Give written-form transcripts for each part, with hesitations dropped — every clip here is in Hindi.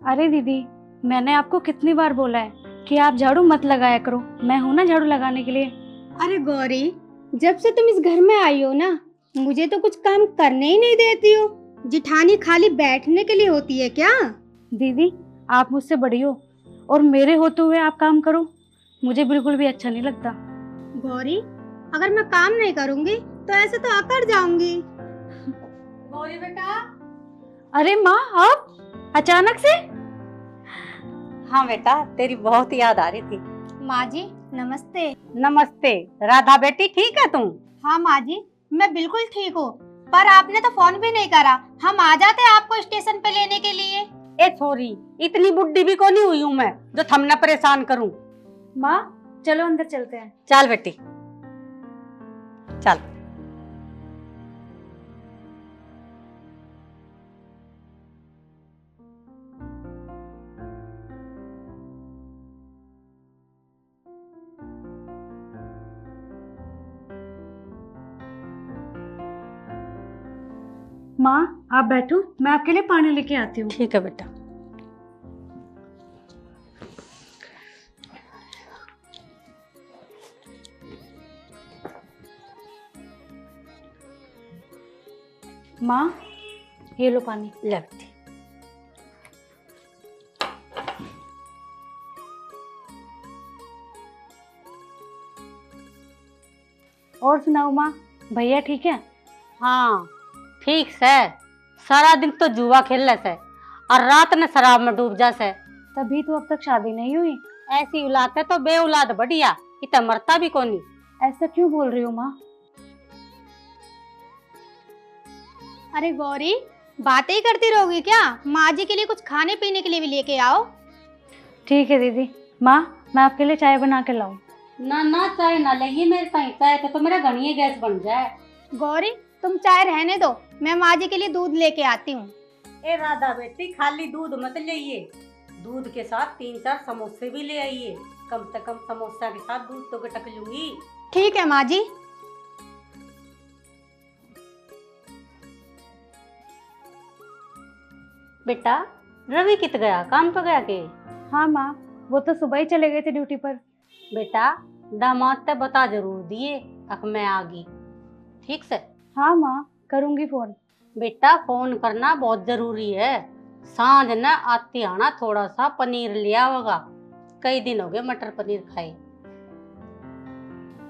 अरे दीदी, मैंने आपको कितनी बार बोला है कि आप झाड़ू मत लगाया करो, मैं हूं ना झाड़ू लगाने के लिए। अरे गौरी, जब से तुम इस घर में आई हो ना, मुझे तो कुछ काम करने ही नहीं देती हो। जिठानी खाली बैठने के लिए होती है क्या? दीदी, आप मुझसे बड़ी हो और मेरे होते हुए आप काम करो, मुझे बिल्कुल भी अच्छा नहीं लगता। गौरी, अगर मैं काम नहीं करूंगी तो ऐसे तो अकड़ जाऊंगी। गौरी बेटा। अरे माँ, आप अचानक से? हाँ बेटा, तेरी बहुत याद आ रही थी। माँ जी नमस्ते। नमस्ते राधा बेटी, ठीक है तुम? हाँ माँ जी, मैं बिल्कुल ठीक हूँ, पर आपने तो फोन भी नहीं करा। हम आ जाते आपको स्टेशन पे लेने के लिए। ए छोरी, इतनी बुड्ढी भी को नहीं हुई हूँ मैं जो थमना परेशान करूँ। माँ चलो अंदर चलते हैं। चल बेटी चल। माँ आप बैठो, मैं आपके लिए पानी लेके आती हूँ। ठीक है बेटा। माँ ये लो पानी। ले बेटी। और सुनाओ माँ, भैया ठीक है? हाँ ठीक से, सारा दिन तो जुआ खेल से और रात ने शराब में डूब जा से। तभी तो अब तक शादी नहीं हुई। ऐसी औलाद है तो बे औलाद बढ़िया, इतना मरता भी कोनी। ऐसा क्यों बोल रही हो माँ? अरे गौरी, बातें ही करती रहोगी क्या? माँ जी के लिए कुछ खाने पीने के लिए भी लेके आओ। ठीक है दीदी। माँ मैं आपके लिए चाय बना के लाऊं? ना ना, चाय ना लगी मेरे पास, चाय तो मेरा घनी गैस बन जाए। गौरी तुम चाय रहने दो, मैं माँ जी के लिए दूध लेके आती हूँ। ए राधा बेटी, खाली दूध मत लाइए, दूध के साथ 3-4 समोसे भी ले आइए। कम से कम समोसा के साथ दूध तो गटक लूंगी। ठीक है माँ जी। बेटा रवि कित गया, काम पे गया के? हाँ माँ, वो तो सुबह ही चले गए थे ड्यूटी पर। बेटा दामाद ते बता जरूर दिए अक मैं आ गई, ठीक से? हाँ माँ, करूँगी फोन। बेटा फोन करना बहुत जरूरी है। सांझ न आती आना थोड़ा सा पनीर लिया होगा, कई दिन हो गए मटर पनीर खाए।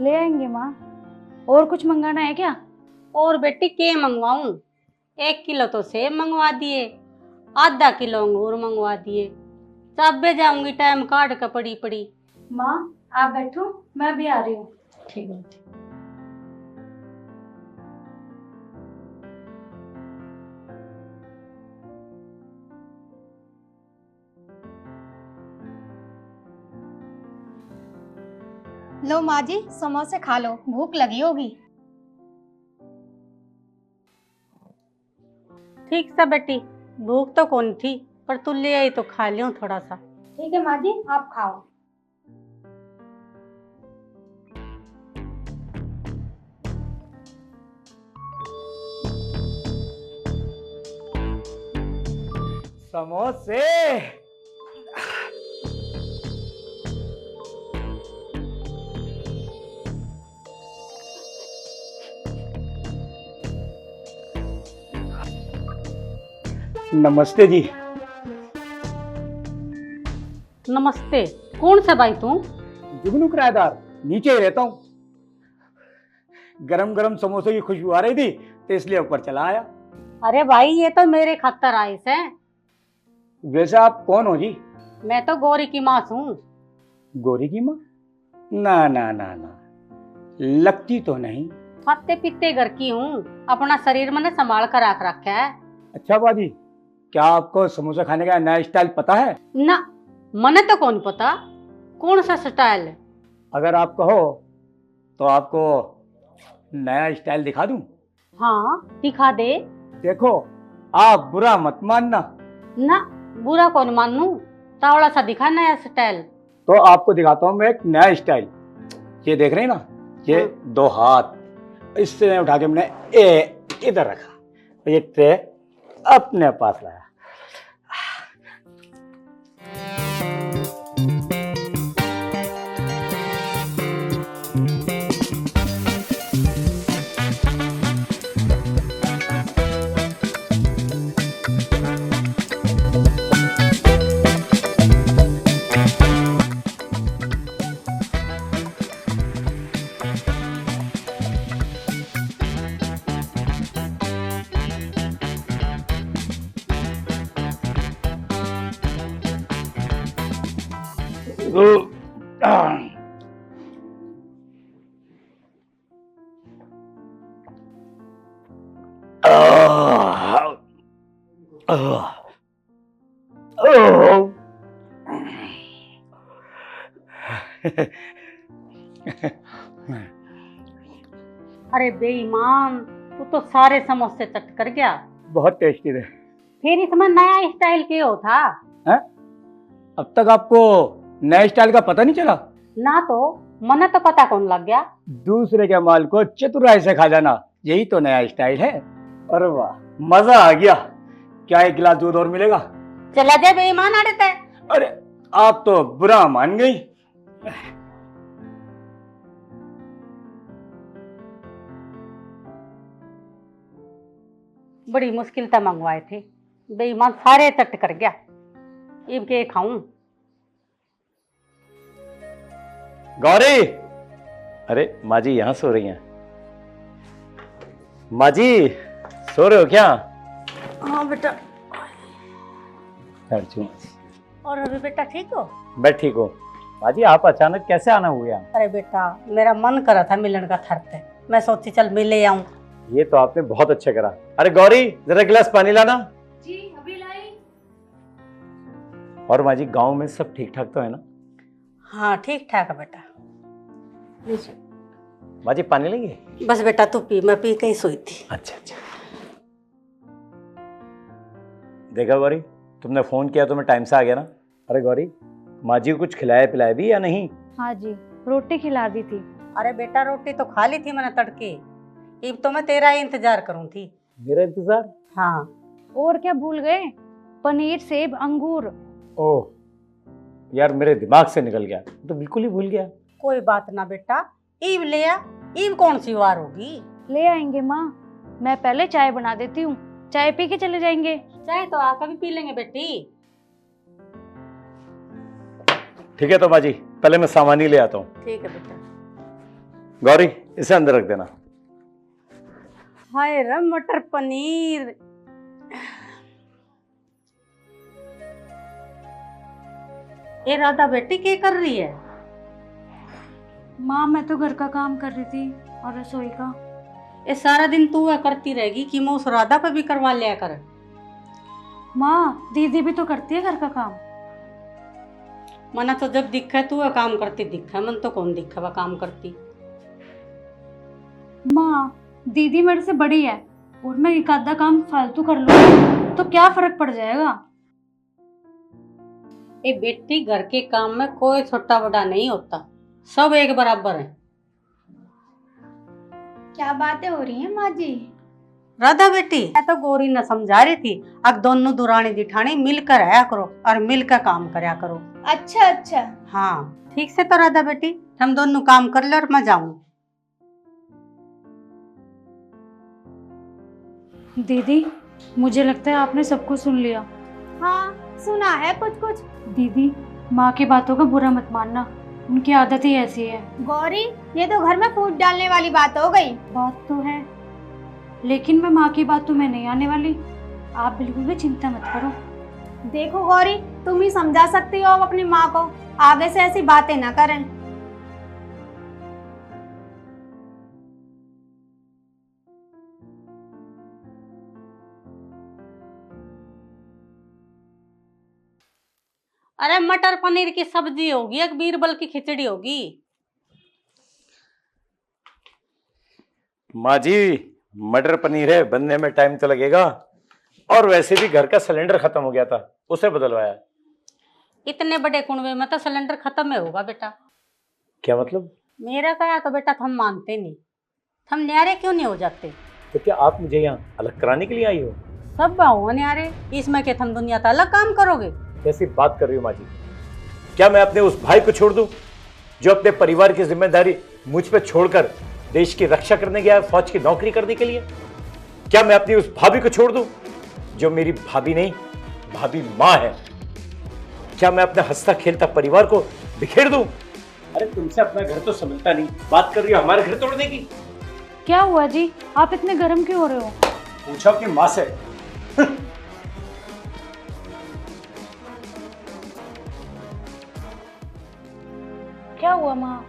ले आएंगे माँ। और कुछ मंगाना है क्या? और बेटी के मंगवाऊं? 1 किलो तो सेब मंगवा दिए, आधा किलो अंगूर मंगवा दिए। चाबे जाऊंगी टाइम काट के पड़ी पड़ी। माँ आप बैठो, मैं भी आ रही हूँ। ठीक है। लो माँ जी, समोसे खा लो, भूख लगी होगी। ठीक सा बेटी, भूख तो कौन थी, पर तू ले आई तो खा लियो थोड़ा सा। ठीक है माँ जी, आप खाओ। समोसे। नमस्ते जी। नमस्ते, कौन सा भाई तू? जुगनू किराएदार, नीचे ही रहता हूँ। गरम गरम समोसे की खुशबू आ रही थी तो इसलिए ऊपर चला आया। अरे भाई ये तो मेरे खतर आए से। वैसे आप कौन हो जी? मैं तो गौरी की माँ हूँ। गौरी की माँ? ना ना ना ना, लगती तो नहीं। खाते पीते घर की हूँ, अपना शरीर मैंने संभाल कर रख रखा है। अच्छा बाजी, क्या आपको समोसा खाने का नया स्टाइल पता है? ना, मने तो कौन पता कौन सा स्टाइल है। अगर आप कहो तो आपको नया स्टाइल दिखा दूं। हाँ दिखा दे। देखो, आप बुरा मत मानना। ना बुरा कौन मानू, तावड़ा सा दिखा नया स्टाइल। तो आपको दिखाता हूँ मैं एक नया स्टाइल। ये देख रहे हैं ना, ये हाँ। 2 हाथ, इससे मैं उठा के मैंने इधर रखा, ये ट्रे अपने पास लाया। अरे बेईमान, तू तो सारे समोसे चट कर गया। बहुत टेस्टी थे। फिर इसमें नया स्टाइल क्यों था? हैं? अब तक आपको नए स्टाइल का पता नहीं चला? ना तो मने तो पता कौन लग गया। दूसरे के माल को चतुराई से खा जाना, यही तो नया स्टाइल है। अरे वाह, मजा आ गया। क्या एक गिलास दूध और मिलेगा? चला जा बेईमान आड़े। अरे आप तो बुरा मान गई। बड़ी मुश्किल से मंगवाए थे, बेईमान सारे चट कर गया। इब के खाऊं? गौरी, अरे माँ जी यहाँ सो रही हैं। माँ जी सो रहे हो क्या? हाँ बेटा। अर्जुन, और अभी बेटा ठीक हो? मैं ठीक हूँ। माँ जी आप अचानक कैसे आना हो गया? अरे बेटा, मेरा मन करा था मिलन का थरते, मैं सोची चल मिले आऊं। ये तो आपने बहुत अच्छा करा। अरे गौरी जरा गिलास पानी लाना। जी अभी लाई। और माँ जी गाँव में सब ठीक ठाक तो है ना? हाँ ठीक ठाक है बेटा। माँ जी पानी लेंगे? बस बेटा तू पी, मैं पी के ही सोई थी। अच्छा अच्छा। देखा गौरी, तुमने फोन किया तो मैं टाइम से आ गया ना। अरे गौरी, माँ जी को कुछ खिलाया पिलाया भी या नहीं? हाँ जी, रोटी खिला दी थी। अरे बेटा रोटी तो खा ली थी मैंने तड़के, अब तो मैं तेरा ही इंतजार करूं थी। मेरा इंतजार? हाँ। और क्या भूल गए? पनीर, सेब, अंगूर। ओह यार, मेरे दिमाग से निकल गया, तो बिल्कुल ही भूल गया। कोई बात ना बेटा, ईब ले आ। ईब कौन सी वार होगी? ले आएंगे माँ, मैं पहले चाय बना देती हूँ, चाय पी के चले जाएंगे। चाय तो आकर भी पी लेंगे बेटी। ठीक है तो माँ जी, पहले मैं सामान ही ले आता हूँ। ठीक है बेटा। गौरी इसे अंदर रख देना। हाय रे मटर पनीर। ये राधा बेटी क्या कर रही है? माँ मैं तो घर का काम कर रही थी और रसोई का। ये सारा दिन तू वह करती रहेगी कि मैं उस राधा पे भी करवा लिया कर। माँ दीदी भी तो करती है घर का काम। मना तो जब दिखा तू वह काम करती दिखा, मन तो कौन दिखा वह काम करती। माँ दीदी मेरे से बड़ी है और मैं एक आधा काम फालतू कर लूँ तो क्या फर्क पड़ जाएगा? ये बेटी घर के काम में कोई छोटा बड़ा नहीं होता, सब एक बराबर है। क्या बातें हो रही हैं माँ जी? राधा बेटी, मैं तो गौरी न समझा रही थी, अब दोनों दुरानी जिठानी मिलकर आया करो और मिलकर काम करया करो। अच्छा अच्छा। हाँ ठीक से तो राधा बेटी, हम दोनों काम कर ले और मैं जाऊं। दीदी मुझे लगता है आपने सब कुछ सुन लिया। हाँ सुना है कुछ कुछ। दीदी माँ की बातों का बुरा मत मानना, उनकी आदत ही ऐसी है। गौरी ये तो घर में फूट डालने वाली बात हो गई। बात तो है, लेकिन मैं माँ की बातों में नहीं आने वाली। आप बिल्कुल भी चिंता मत करो। देखो गौरी, तुम ही समझा सकती हो अपनी माँ को, आगे से ऐसी बातें ना करें। अरे मटर पनीर की सब्जी होगी, एक बीरबल की खिचड़ी होगी। माँ जी मटर पनीर है, बनने में टाइम तो लगेगा, और वैसे भी घर का सिलेंडर खत्म हो गया था, उसे बदलवाया। इतने बड़े कुंबे में तो सिलेंडर खत्म ही होगा बेटा। क्या मतलब? मेरा कहा तो बेटा हम मानते नहीं, हम न्यारे क्यों नहीं हो जाते? तो क्या आप मुझे यहाँ अलग कराने के लिए आई हो? सब बाहु न्यारे, इसमें के हम दुनिया का अलग काम करोगे? कैसी बात कर रही हो माँ जी? क्या मैं अपने उस भाई को छोड़ दूं जो अपने परिवार की जिम्मेदारी मुझ पे छोड़कर देश की रक्षा करने गया है, फौज की नौकरी करने के लिए? क्या मैं अपनी उस भाभी को छोड़ दूं जो मेरी भाभी नहीं, भाभी माँ है? क्या मैं अपना हंसता खेलता परिवार को बिखेर दूं? अरे तुमसे अपना घर तो समझता नहीं, बात कर रही हो हमारे घर तोड़ने की। क्या हुआ जी, आप इतने गर्म क्यों हो रहे हो? पूछो अपनी माँ से। हुआ माँ?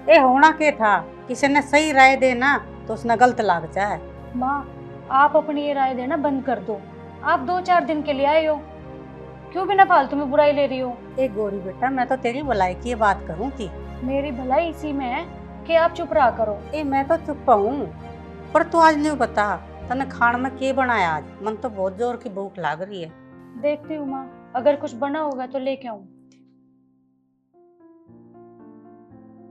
ए होना के था, किसी ने सही राय देना तो उसने गलत लाग जाए। माँ आप अपनी ये राय देना बंद कर दो। आप 2-4 दिन के लिए आए हो, क्यों बिना फालतू में बुराई ले रही हो? ए गोरी बेटा, मैं तो तेरी भलाई की बात करूँ थी। मेरी भलाई इसी में है कि आप चुप रहा करो। ए मैं तो चुप हूँ, पर तू आज नहीं बता तने खान में के बनाया आज? मन तो बहुत जोर की भूख लाग रही है। देखती हूँ माँ, अगर कुछ बना होगा तो लेके आऊँ।